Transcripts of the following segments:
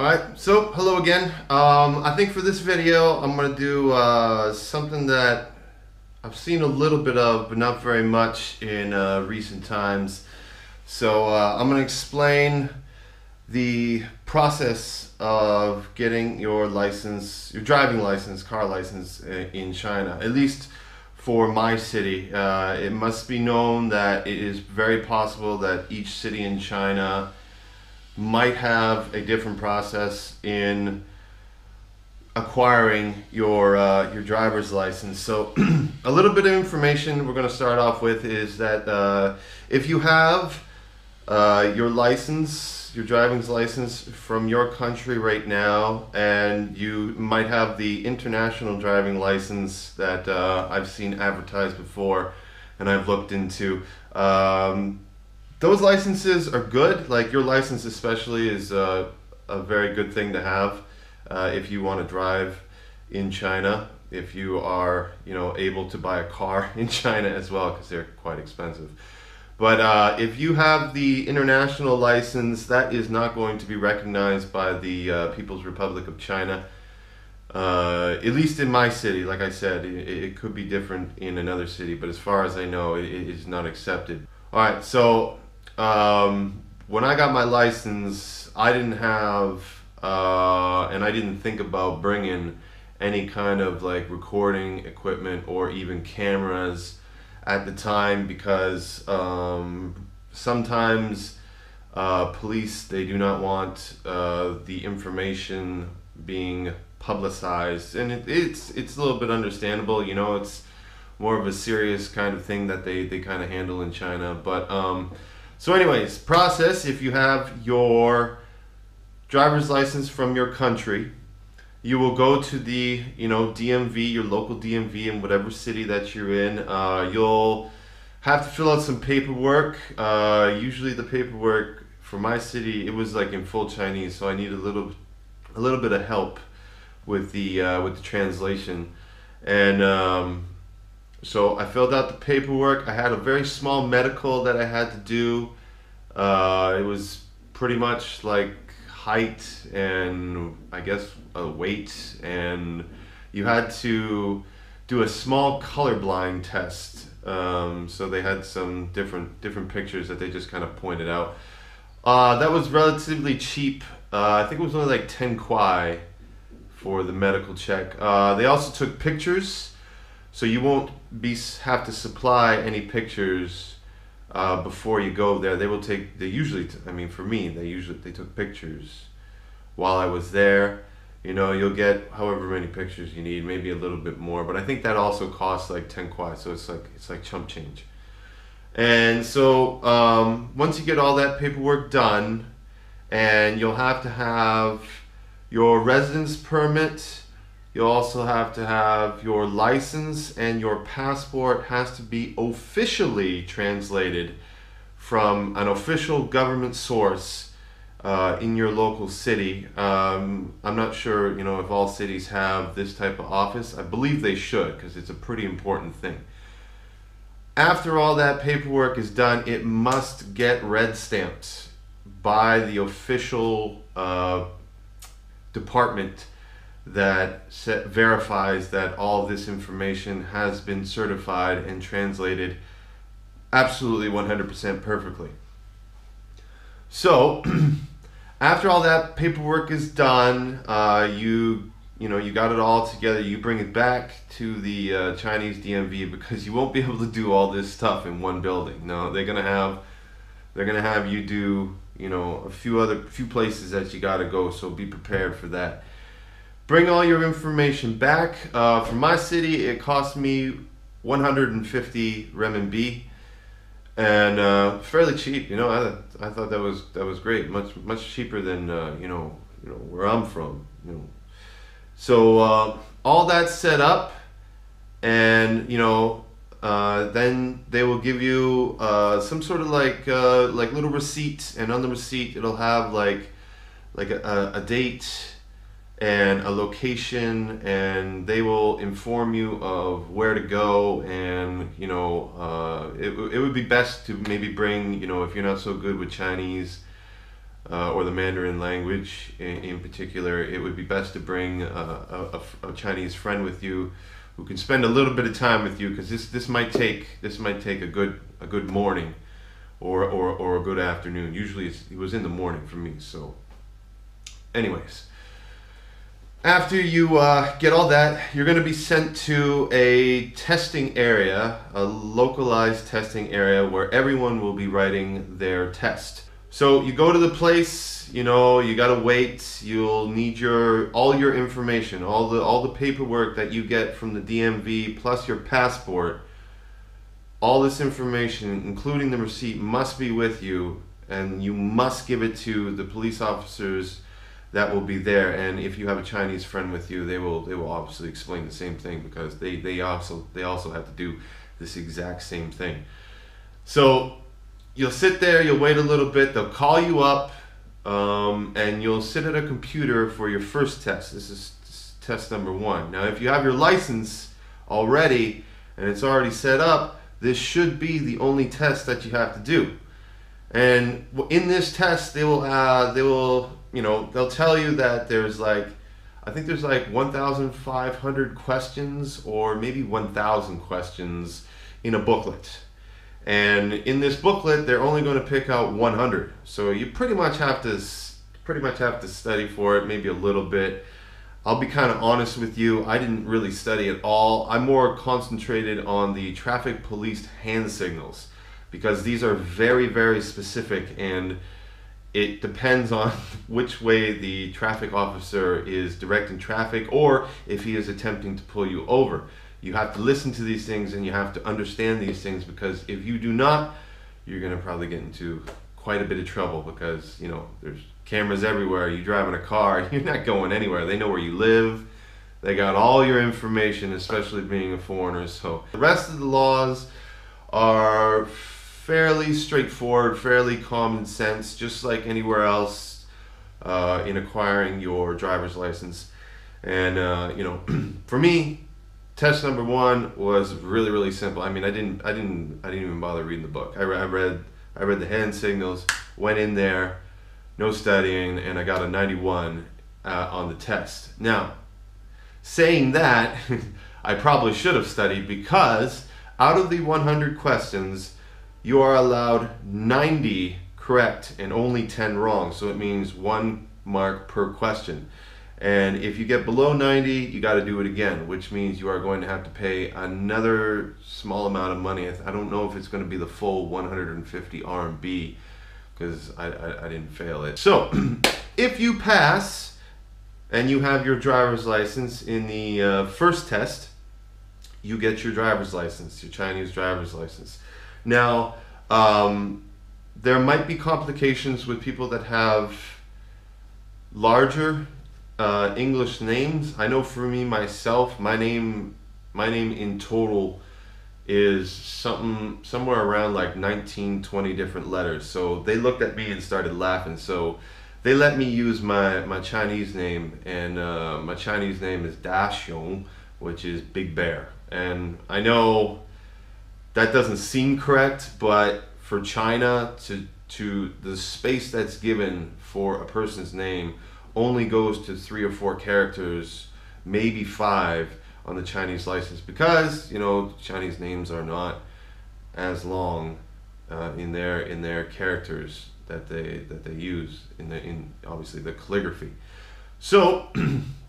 Alright, so hello again. I think for this video I'm going to do something that I've seen a little bit of, but not very much in recent times. So I'm going to explain the process of getting your license, your driving license, car license in China, at least for my city. It must be known that it is very possible that each city in China might have a different process in acquiring your driver's license. So a little bit of information we're going to start off with is that if you have your license, your driving license from your country right now, and you might have the international driving license that I've seen advertised before and I've looked into, those licenses are good. Like your license especially is a very good thing to have if you want to drive in China, if you are able to buy a car in China as well, because they're quite expensive. But if you have the international license, that is not going to be recognized by the People's Republic of China. At least in my city. Like I said, it could be different in another city, but as far as I know, it is not accepted. Alright, so when I got my license, I didn't have, and I didn't think about bringing any kind of like recording equipment or even cameras at the time, because sometimes police, they do not want the information being publicized, and it's a little bit understandable. It's more of a serious kind of thing that they kind of handle in China. But so anyways, process: if you have your driver's license from your country, you will go to the DMV, your local DMV in whatever city that you're in. You'll have to fill out some paperwork. Usually the paperwork for my city, it was like in full Chinese, so I need a little bit of help with the translation. And so I filled out the paperwork. I had a very small medical that I had to do. It was pretty much like height and I guess weight, and you had to do a small colorblind test. So they had some different pictures that they just kind of pointed out. That was relatively cheap. I think it was only like 10 kwai for the medical check. They also took pictures, so you won't have to supply any pictures before you go there. They usually, I mean, for me, they took pictures while I was there. You'll get however many pictures you need, maybe a little bit more, but I think that also costs like 10 kwai, so it's like chump change. And so once you get all that paperwork done, and you'll have to have your residence permit. You'll also have to have your license, and your passport has to be officially translated from an official government source in your local city. I'm not sure, if all cities have this type of office. I believe they should, because it's a pretty important thing. After all that paperwork is done, it must get red stamped by the official department that verifies that all this information has been certified and translated absolutely 100% perfectly. So after all that paperwork is done, you got it all together, you bring it back to the Chinese DMV, because you won't be able to do all this stuff in one building. No, they're gonna have you do a few places that you gotta go, so be prepared for that. Bring all your information back. For my city, it cost me 150 renminbi, and fairly cheap. I thought that was great, much cheaper than where I'm from. So all that's set up, and then they will give you some sort of like little receipt, and on the receipt it'll have like a date and a location, and they will inform you of where to go. And it would be best to maybe bring, if you're not so good with Chinese, or the Mandarin language in particular, it would be best to bring a Chinese friend with you who can spend a little bit of time with you, because this might take a good morning or a good afternoon. Usually it was in the morning for me. So anyways, after you get all that, you're going to be sent to a testing area, a localized testing area where everyone will be writing their test. So you go to the place, you gotta wait. You'll need all your information, all the paperwork that you get from the DMV, plus your passport. All this information, including the receipt, must be with you, and you must give it to the police officers that will be there. And if you have a Chinese friend with you, they will obviously explain the same thing, because they also have to do this exact same thing. So you'll sit there, you'll wait a little bit, they'll call you up, and you'll sit at a computer for your first test. This is test number 1. Now, if you have your license already and it's already set up, this should be the only test that you have to do. And in this test, they'll tell you that there's I think there's 1,500 questions, or maybe 1,000 questions in a booklet. And in this booklet, they're only going to pick out 100. So you pretty much have to study for it, maybe a little bit. I'll be kind of honest with you, I didn't really study at all. I'm more concentrated on the traffic police hand signals, because these are very, very specific, and it depends on which way the traffic officer is directing traffic, or if he is attempting to pull you over. You have to listen to these things, and you have to understand these things, because if you do not, you're going to probably get into quite a bit of trouble, because there's cameras everywhere. You drive in a car, you're not going anywhere. They know where you live. They got all your information, especially being a foreigner. So the rest of the laws are fairly straightforward, fairly common sense, just like anywhere else in acquiring your driver's license. And for me, test number 1 was really, really simple. I mean, I didn't even bother reading the book. I read the hand signals, went in there, no studying, and I got a 91 on the test. Now, saying that, I probably should have studied, because out of the 100 questions, you are allowed 90 correct and only 10 wrong. So it means 1 mark per question. And if you get below 90, you got to do it again, which means you are going to have to pay another small amount of money. I don't know if it's going to be the full 150 RMB, because I didn't fail it. So if you pass and you have your driver's license in the first test, you get your driver's license, your Chinese driver's license. Now, there might be complications with people that have larger English names. I know for me myself, my name in total is somewhere around 19, 20 different letters. So they looked at me and started laughing. So they let me use my Chinese name, and my Chinese name is Da Xiong, which is Big Bear. And I know that doesn't seem correct, but for China, to the space that's given for a person's name only goes to 3 or 4 characters, maybe 5 on the Chinese license, because Chinese names are not as long in their characters that they use in obviously the calligraphy. So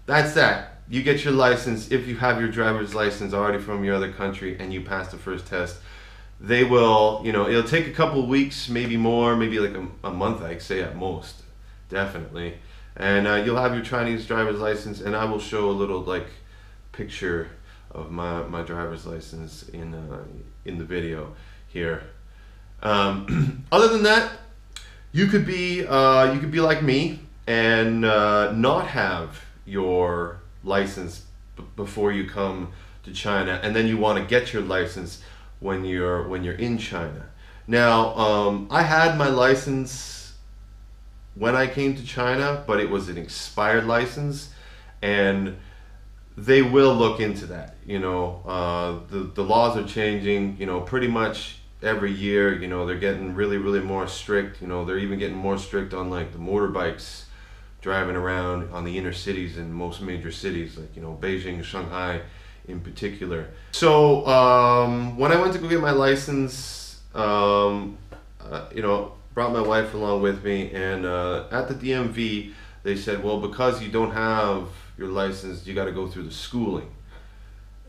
that's that. You get your license. If you have your driver's license already from your other country and you pass the first test, they will, it'll take a couple weeks, maybe more, maybe a month, I'd say at most, definitely. And you'll have your Chinese driver's license, and I will show a little picture of my driver's license in the video here. Other than that, you could be like me and not have your license before you come to China, and then you want to get your license when you're in China. Now, I had my license when I came to China, but it was an expired license, and they will look into that. The laws are changing. Pretty much every year, you know, they're getting really more strict. You know, they're even getting more strict on like the motorbikes driving around on the inner cities in most major cities, like, you know, Beijing, Shanghai in particular. So when I went to go get my license, you know, brought my wife along with me, and at the DMV they said, well, because you don't have your license, you got to go through the schooling.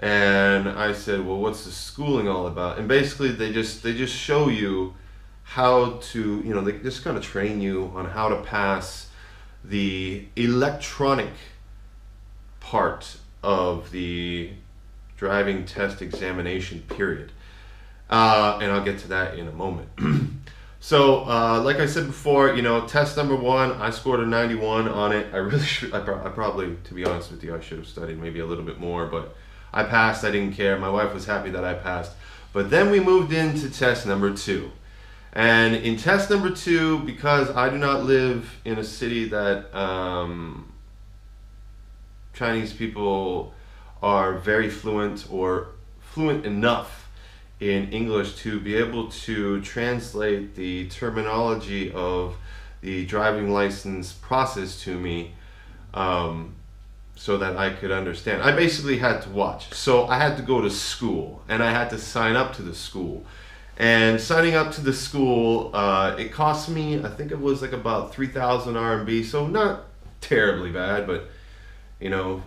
And I said, well, what's the schooling all about? And basically they just show you how to, you know, they just kind of train you on how to pass the electronic part of the driving test examination period. And I'll get to that in a moment. So, like I said before, you know, test number 1, I scored a 91 on it. I really should, I probably, to be honest with you, I should have studied maybe a little bit more, but I passed. I didn't care. My wife was happy that I passed. But then we moved into test number 2. And in test number 2, because I do not live in a city that Chinese people are very fluent or fluent enough in English to be able to translate the terminology of the driving license process to me, so that I could understand. I basically had to watch. So I had to go to school, and I had to sign up to the school. And signing up to the school, it cost me, I think it was like about 3,000 RMB, so not terribly bad, but you know,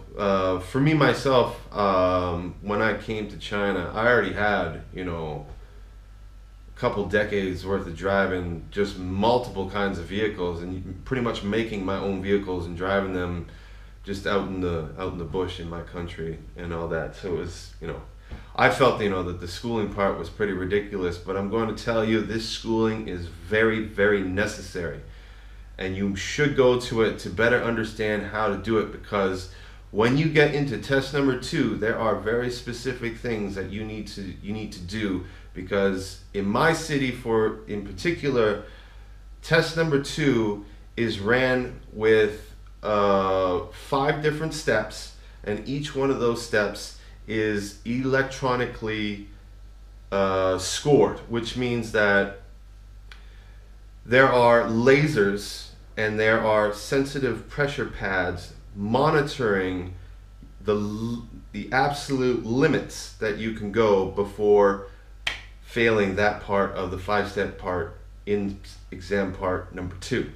for me myself, when I came to China, I already had, you know, a couple decades worth of driving just multiple kinds of vehicles, and pretty much making my own vehicles and driving them just out in the bush in my country and all that. So it was, you know, I felt, you know, that the schooling part was pretty ridiculous, but I'm going to tell you, this schooling is very necessary, and you should go to it to better understand how to do it, because when you get into test number 2, there are very specific things that you need to do, because in my city, in particular, test number 2 is ran with 5 different steps, and each one of those steps is electronically scored, which means that there are lasers and there are sensitive pressure pads monitoring the absolute limits that you can go before failing that part of the 5-step part in exam part number 2.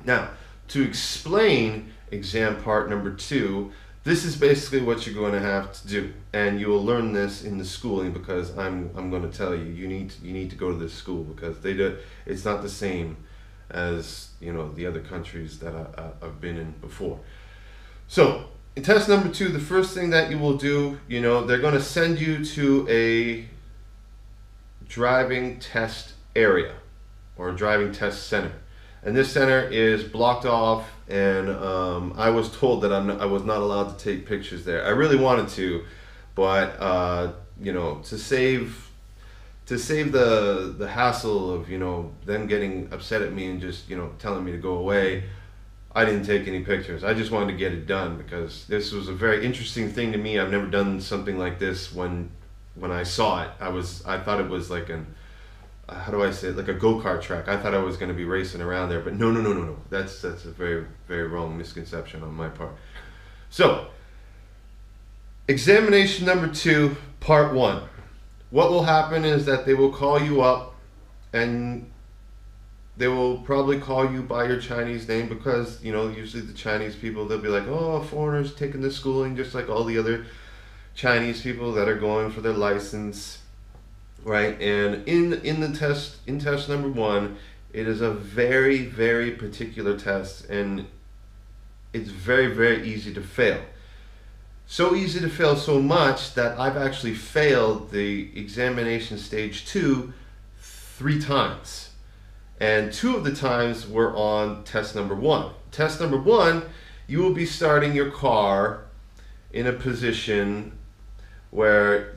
Now, to explain exam part number 2, this is basically what you're going to have to do, and you will learn this in the schooling, because I'm going to tell you, you need to go to this school, because it's not the same as, you know, the other countries that I've been in before. So in test number 2, the first thing that you will do, you know, they're going to send you to a driving test area or a driving test center. And this center is blocked off, and I was told that I was not allowed to take pictures there. I really wanted to, but you know, to save the hassle of, you know, them getting upset at me and just, you know, telling me to go away, I didn't take any pictures. I just wanted to get it done, because this was a very interesting thing to me. I've never done something like this. When I saw it, I thought it was like how do I say it, like a go-kart track. I thought I was going to be racing around there, but no. That's a very wrong misconception on my part. So, examination number 2, part 1. What will happen is that they will call you up, and they will probably call you by your Chinese name, because, you know, usually the Chinese people, they'll be like, oh, foreigners taking this schooling just like all the other Chinese people that are going for their license. Right, and in test number 1, it is a very particular test, and it's very easy to fail. So easy to fail, so much that I've actually failed the examination stage 2 3 times, and 2 of the times were on test number 1. Test number 1, you will be starting your car in a position where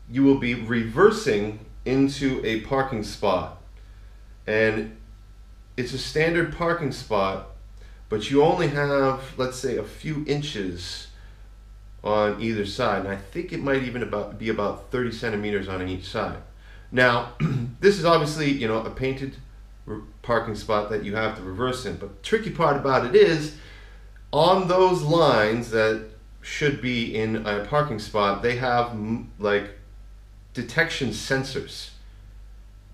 you will be reversing into a parking spot, and it's a standard parking spot, but you only have, let's say, a few inches on either side, and I think it might even be about 30 centimeters on each side. Now, this is obviously, you know, a painted parking spot that you have to reverse in. But the tricky part about it is, on those lines that should be in a parking spot, they have like detection sensors,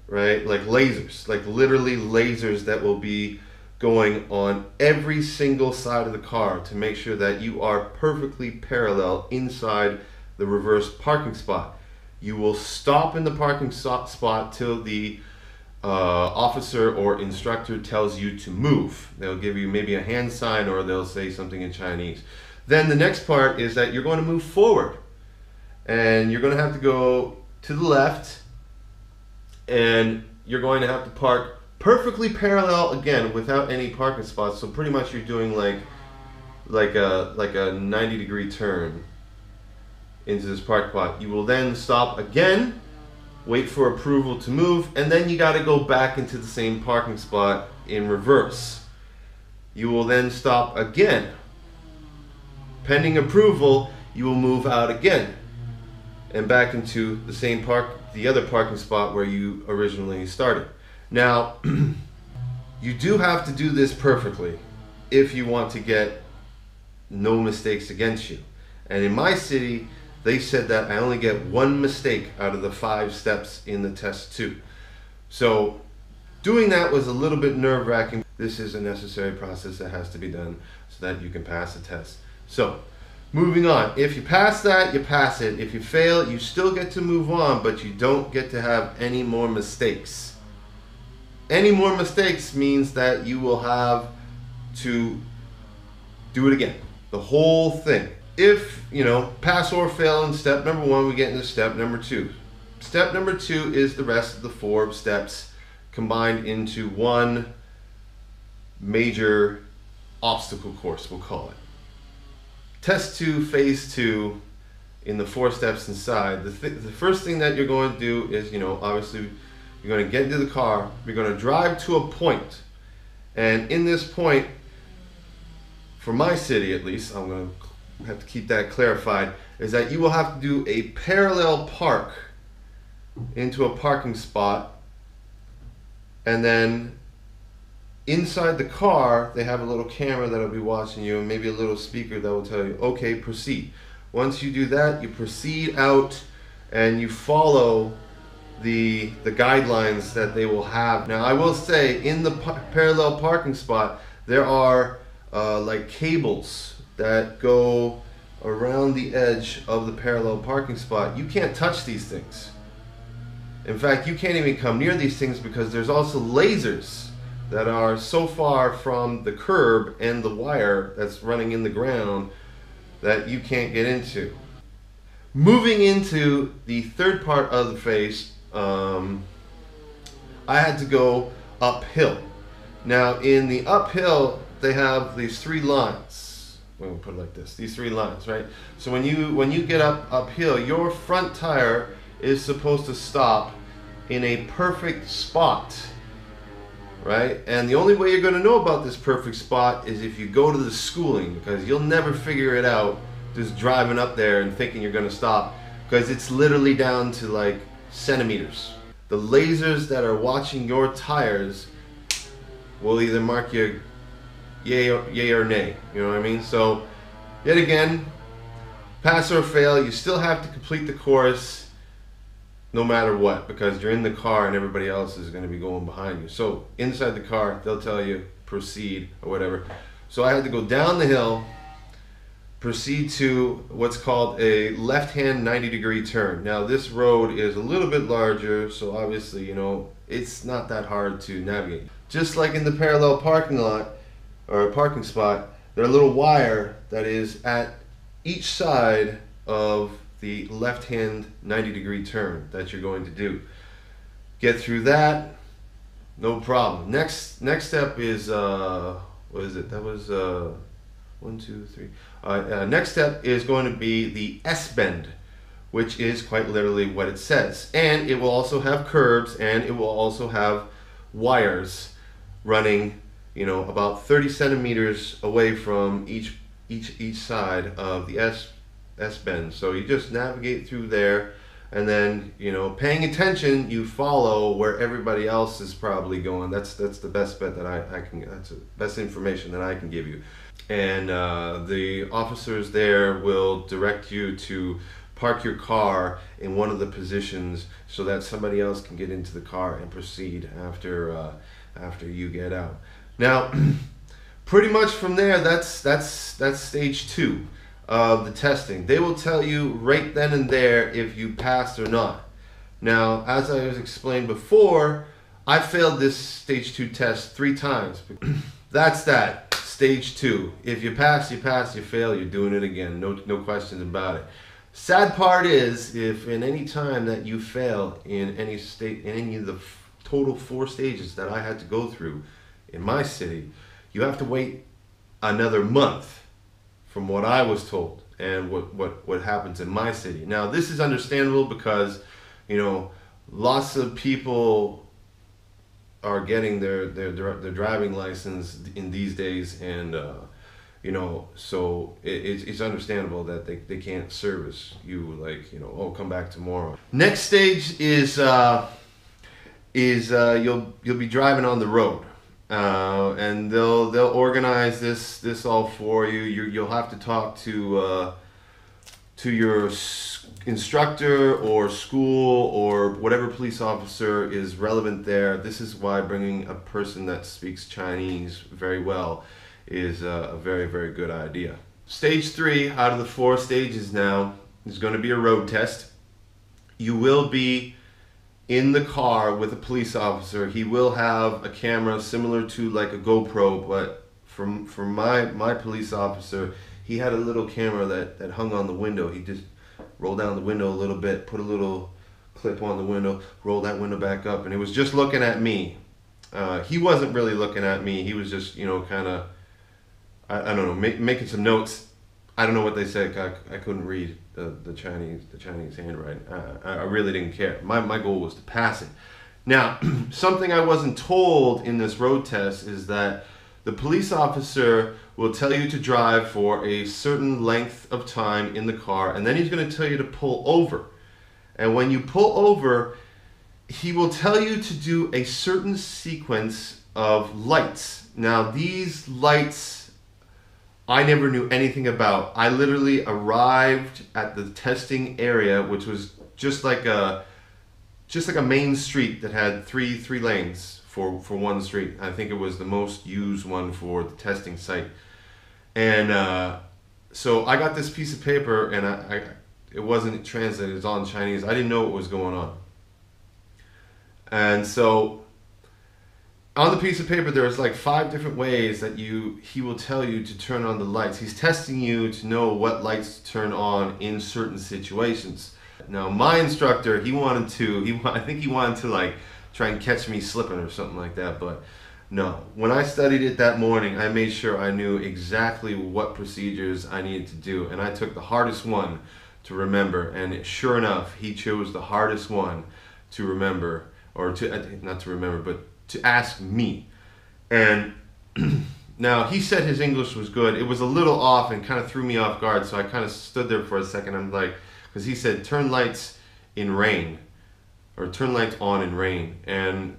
right? Like lasers, like literally lasers that will be going on every single side of the car to make sure that you are perfectly parallel inside the reverse parking spot. You will stop in the parking spot till the officer or instructor tells you to move. They'll give you maybe a hand sign, or they'll say something in Chinese. Then the next part is that you're going to move forward, and you're going to have to go to the left, and you're going to have to park perfectly parallel again without any parking spots. So pretty much you're doing like a 90-degree turn into this park spot. You will then stop again, wait for approval to move, and then you got to go back into the same parking spot in reverse. You will then stop again. Pending approval, you will move out again and back into the same the other parking spot where you originally started. Now, you do have to do this perfectly if you want to get no mistakes against you. And in my city, they said that I only get 1 mistake out of the 5 steps in the test 2. So doing that was a little bit nerve-wracking. This is a necessary process that has to be done so that you can pass the test. So moving on, if you pass that, you pass it. If you fail, you still get to move on, but you don't get to have any more mistakes. Any more mistakes means that you will have to do it again, the whole thing. If, you know, pass or fail in step number 1, we get into step number 2. Step number 2 is the rest of the 4 steps combined into one major obstacle course, we'll call it. Test 2, phase 2, in the 4 steps inside. The first thing that you're going to do is, you know, obviously you're going to get into the car, you're going to drive to a point, and in this point, for my city at least, I'm going to have to keep that clarified, is that you will have to do a parallel park into a parking spot, and then inside the car they have a little camera that will be watching you, and maybe a little speaker that will tell you, okay, proceed. Once you do that, you proceed out and you follow the guidelines that they will have. Now I will say, in the parallel parking spot there are like cables that go around the edge of the parallel parking spot. You can't touch these things. In fact, you can't even come near these things because there's also lasers that are so far from the curb and the wire that's running in the ground that you can't get into. Moving into the third part of the phase, I had to go uphill. Now in the uphill, they have these 3 lines. We'll put it like this, these 3 lines, right? So when you get uphill, your front tire is supposed to stop in a perfect spot, right? And the only way you're going to know about this perfect spot is if you go to the schooling, because you'll never figure it out just driving up there and thinking you're going to stop, because it's literally down to like centimeters. The lasers that are watching your tires will either mark you yay or nay, you know what I mean? So yet again, pass or fail, you still have to complete the course no matter what, because you're in the car and everybody else is going to be going behind you. So inside the car, they'll tell you proceed or whatever. So I had to go down the hill, proceed to what's called a left-hand 90-degree turn. Now this road is a little bit larger, so obviously, you know, it's not that hard to navigate. Just like in the parallel parking lot or a parking spot, there's a little wire that is at each side of the left-hand 90-degree turn that you're going to do. Get through that, no problem. Next step is what is it? That was 1, 2, 3. Next step is going to be the S-bend, which is quite literally what it says. And it will also have curbs, and it will also have wires running, you know, about 30 centimeters away from each side of the S-bend. So you just navigate through there. and then, you know, paying attention, you follow where everybody else is probably going. That's the best bet that I can. That's the best information that I can give you. And the officers there will direct you to park your car in one of the positions so that somebody else can get into the car and proceed after you get out. Now, pretty much from there, that's stage 2 of the testing. They will tell you right then and there if you passed or not. Now, as I was explained before, I failed this stage 2 test 3 times. That's that. Stage 2. If you pass, you pass. You fail, you're doing it again. No questions about it. Sad part is, if in any time that you fail in any state, in any of the total 4 stages that I had to go through in my city, you have to wait another month, from what I was told and what happens in my city. Now, this is understandable because, you know, lots of people are getting their driving license in these days, and you know, so it's understandable that they can't service you, like, you know, oh, come back tomorrow. Next stage is you'll be driving on the road, and they'll organize this all for you. You'll have to talk to your instructor or school or whatever police officer is relevant there. This is why bringing a person that speaks Chinese very well is a very, very good idea. Stage 3 out of the 4 stages now is going to be a road test. You will be in the car with a police officer. He will have a camera similar to like a GoPro, but from my police officer, he had a little camera that hung on the window. He just rolled down the window a little bit, put a little clip on the window, rolled that window back up, and it was just looking at me. He wasn't really looking at me. He was just, you know, kind of, I don't know, making some notes. I don't know what they said. I couldn't read the Chinese handwriting. I really didn't care. My goal was to pass it. Now, something I wasn't told in this road test is that the police officer will tell you to drive for a certain length of time in the car, and then he's going to tell you to pull over. And when you pull over, he will tell you to do a certain sequence of lights. Now, these lights I never knew anything about. I literally arrived at the testing area, which was just like a main street that had three lanes for one street. I think it was the most used one for the testing site. And so I got this piece of paper, and it wasn't translated, it was all in Chinese. I didn't know what was going on. And so on the piece of paper, there was like 5 different ways that he will tell you to turn on the lights. He's testing you to know what lights to turn on in certain situations. Now, my instructor, I think he wanted to like try and catch me slipping or something like that, but no. When I studied it that morning, I made sure I knew exactly what procedures I needed to do, and I took the hardest one to remember, and sure enough, he chose the hardest one to remember, or not to remember, but to ask me. And now, he said his English was good. It was a little off and kind of threw me off guard, so I kind of stood there for a second. I'm like, because he said turn lights in rain, or turn lights on in rain, and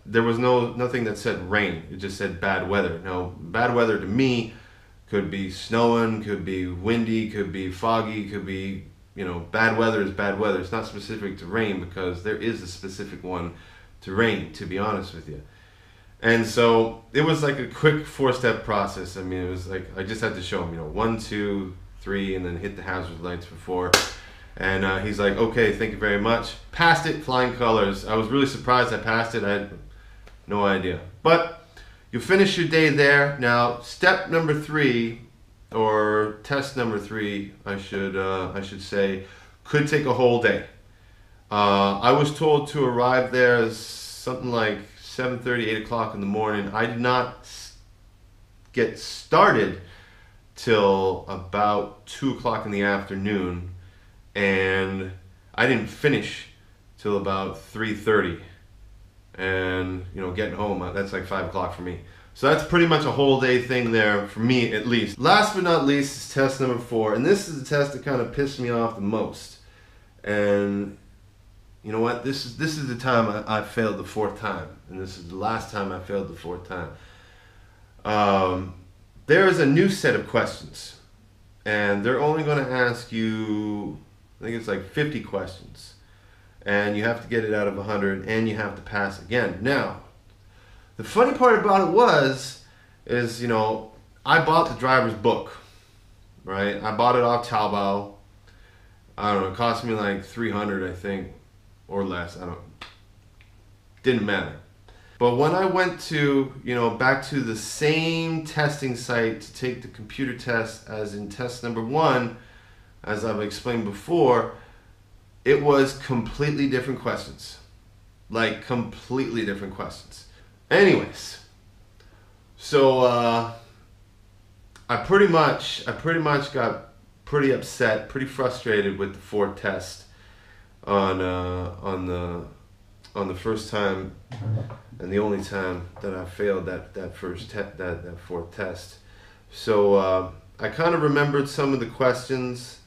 there was nothing that said rain. It just said bad weather. Now, bad weather to me could be snowing, could be windy, could be foggy, could be, you know, bad weather is bad weather. It's not specific to rain, because there is a specific one to rain, to be honest with you. And so it was like a quick 4-step process. I mean, it was like I just had to show him, you know, 1, 2, 3, and then hit the hazard lights before. And he's like, okay, thank you very much. Passed it, flying colors. I was really surprised I passed it. I had no idea. But you finish your day there. Now, step number 3, or test number 3, I should say, could take a whole day. I was told to arrive there something like 7:30, 8 o'clock in the morning. I did not get started till about 2 o'clock in the afternoon, and I didn't finish till about 3:30. And, you know, getting home, that's like 5 o'clock for me. So that's pretty much a whole day thing there, for me at least. Last but not least is test number 4, and this is the test that kind of pissed me off the most. And you know what? This is the time I failed the fourth time, and this is the last time I failed the fourth time. There is a new set of questions, and they're only going to ask you, I think it's like 50 questions, and you have to get it out of 100, and you have to pass again. Now, the funny part about it is, you know, I bought the driver's book, right? I bought it off Taobao. I don't know, it cost me like 300, I think, or less. Didn't matter. But when I went to, you know, back to the same testing site to take the computer test as in test number 1, as I've explained before, it was completely different questions. Like completely different questions. Anyways, so I pretty much got pretty upset, pretty frustrated with the fourth test on the first time and the only time that I failed that fourth test. So I kind of remembered some of the questions,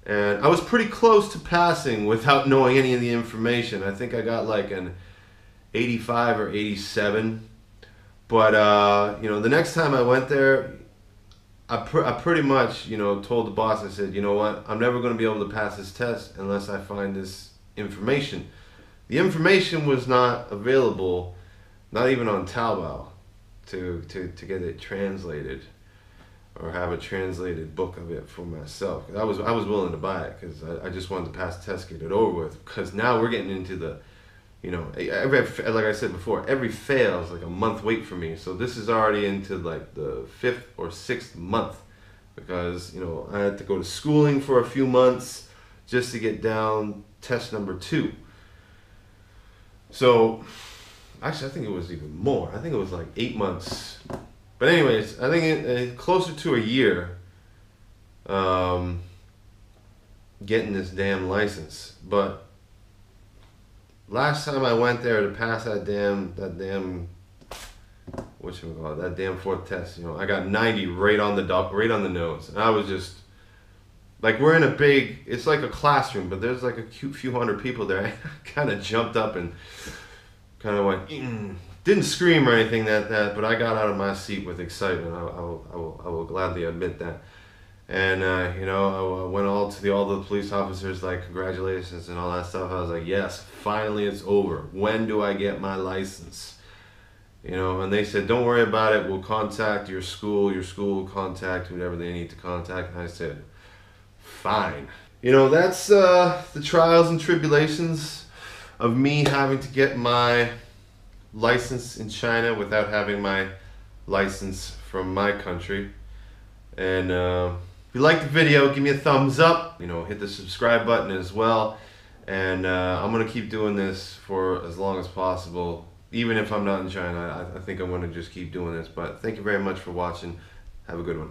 and I was pretty close to passing without knowing any of the information. I think I got like an 85 or 87. But you know, the next time I went there, I pretty much, you know, told the boss, I said, you know what, I'm never going to be able to pass this test unless I find this information. The information was not available, not even on Taobao, to get it translated or have a translated book of it for myself. I was willing to buy it because I just wanted to pass the test, get it over with. Because now we're getting into the, you know, like I said before, every fail is like a month wait for me. So this is already into like the 5th or 6th month, because, you know, I had to go to schooling for a few months just to get down test number 2. So actually, I think it was even more. I think it was like 8 months. But anyways, I think closer to a year getting this damn license. But last time I went there to pass that damn that damn fourth test, you know, I got 90 right on the nose. And I was just like, we're in a big, it's like a classroom, but there's like a few hundred people there. I kind of jumped up and kind of went, didn't scream or anything but I got out of my seat with excitement. I will gladly admit that. And you know, I went all the police officers, like, congratulations and all that stuff. I was like, yes, finally it's over. When do I get my license? You know, and they said, don't worry about it. We'll contact your school. Your school will contact whoever they need to contact. And I said, fine. You know, that's the trials and tribulations of me having to get my license in China without having my license from my country. And if you like the video, give me a thumbs up. You know, hit the subscribe button as well. And I'm gonna keep doing this for as long as possible. Even if I'm not in China, I think I'm gonna just keep doing this. But thank you very much for watching. Have a good one.